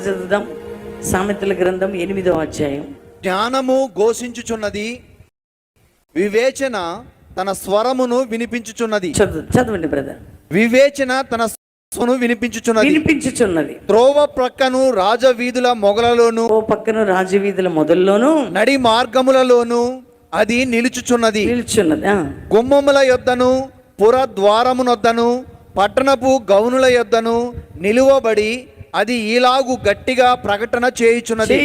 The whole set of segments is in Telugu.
చదువుదాం. సామెతల గ్రంథం 8వ అధ్యాయం. జ్ఞానము ఘోషించుచున్నది, వివేచన తన స్వరమును వినిపించుచున్నది. చదవండి బ్రదర్. వివేచన తన స్వరమును వినిపించుచున్నది. త్రోవ ప్రక్కను రాజవీధుల మొగలలోను, ఓ పక్కన రాజవీధుల మొదల్లోను, నడి మార్గములలోను అది నిలుచుచున్నది. గుమ్మముల యొద్దను, పుర ద్వారమునొద్దను, పట్టణపు గౌనుల యొద్దను నిలువబడి అది ఈలాగు గట్టిగా ప్రకటన చేయుచున్నది.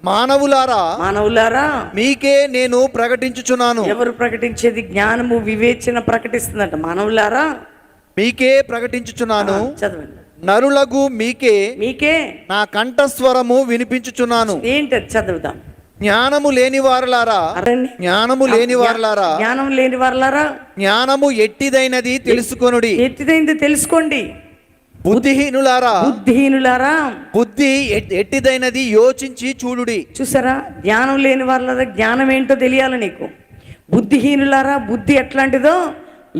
మానవులారా మీకే నేను ప్రకటించుచున్నాను. ఎవరు ప్రకటించేది? జ్ఞానము వివేచన ప్రకటిస్తుందంట. మానవులారా మీకే ప్రకటించుచున్నాను. చదవండి. నరులకు మీకే నా కంఠస్వరము వినిపించుచున్నాను. ఏంటది? చదువుదాం. జ్ఞానము లేని వారలారా, జ్ఞానము ఎట్టిదైనది తెలుసుకోండి. బుద్ధిహీనులారా, బుద్ధి ఎట్టిదైనది యోచించి చూడుడి. చూసారా? జ్ఞానం లేని వాళ్ళ జ్ఞానం ఏంటో తెలియాలి నీకు. బుద్ధిహీనులారా, బుద్ధి ఎట్లాంటిదో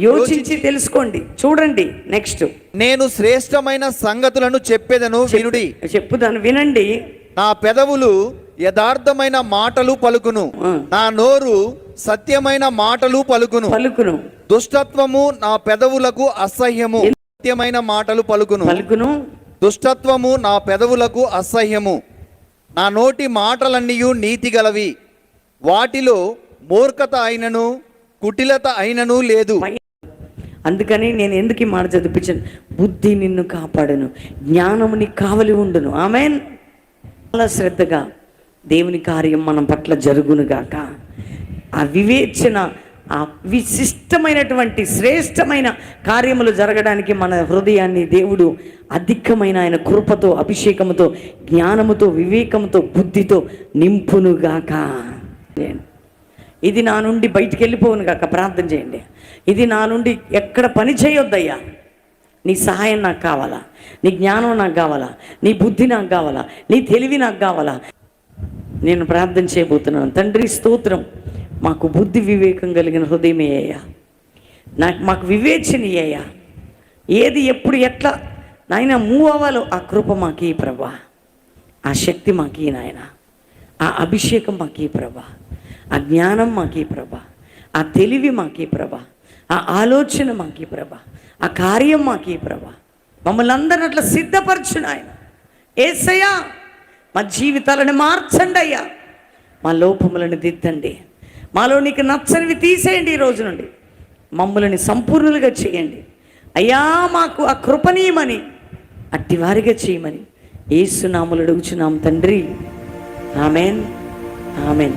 యోచించి తెలుసుకోండి, చూడండి. నెక్స్ట్, నేను శ్రేష్టమైన సంగతులను చెప్పేదను వినుడి. చెప్పుదాను, వినండి. నా పెదవులు యథార్థమైన మాటలు పలుకును, నా నోరు సత్యమైన మాటలు పలుకును. దుష్టత్వము నా పెదవులకు అసహ్యము, సత్యమైన మాటలు పలుకును. దుష్టత్వము నా పెదవులకు అసహ్యము. నా నోటి మాటలన్నీయు నీతి గలవి, వాటిలో మూర్ఖత అయినను కుటిలత అయినను లేదు. అందుకని నేను ఎందుకు ఈ మాట చదివించాను? బుద్ధి నిన్ను కాపాడును, జ్ఞానము నీకు కావలి ఉండును. ఆమేన్. చాలా శ్రద్ధగా దేవుని కార్యం మనం పట్ల జరుగునుగాక. ఆ వివేచన, ఆ విశిష్టమైనటువంటి శ్రేష్టమైన కార్యములు జరగడానికి మన హృదయాన్ని దేవుడు అధికమైన ఆయన కృపతో, అభిషేకముతో, జ్ఞానముతో, వివేకముతో, బుద్ధితో నింపునుగాక. ఇది నా నుండి బయటికి వెళ్ళిపోవును గాక. ప్రార్థన చేయండి. ఇది నా నుండి ఎక్కడ పని చేయొద్దయ్యా. నీ సహాయం నాకు కావాలా, నీ జ్ఞానం నాకు కావాలా, నీ బుద్ధి నాకు కావాలా, నీ తెలివి నాకు కావాలా. నేను ప్రార్థన చేయబోతున్నాను. తండ్రి స్తోత్రం, మాకు బుద్ధి వివేకం కలిగిన హృదయమే అయ్యా. మాకు వివేచన అయ్యా. ఏది ఎప్పుడు ఎట్లా నాయన మూవ్ అవ్వాలో ఆ కృప మాకు ఈ ప్రభా, ఆ శక్తి మాకు ఈ నాయన, ఆ అభిషేకం మాకు ఈ ప్రభా, ఆ జ్ఞానం మాకు ప్రభా, ఆ తెలివి మాకు ప్రభా, ఆ ఆలోచన మాకు ప్రభా, ఆ కార్యం మాకు ప్రభా. మమ్మల్ని అందరిని అట్లా సిద్ధపరచును ఆయన. యేసయ్యా, మా జీవితాలను మార్చండి అయ్యా. మా లోపములను దిద్దండి, మాలో నీకు నచ్చనివి తీసేయండి. ఈ రోజు నుండి మమ్మల్ని సంపూర్ణులుగా చేయండి అయ్యా. మాకు ఆ కృపనీయమని, అట్టివారిగా చేయమని యేసు నామములో అడుగుచున్నాం తండ్రి. ఆమేన్, ఆమేన్.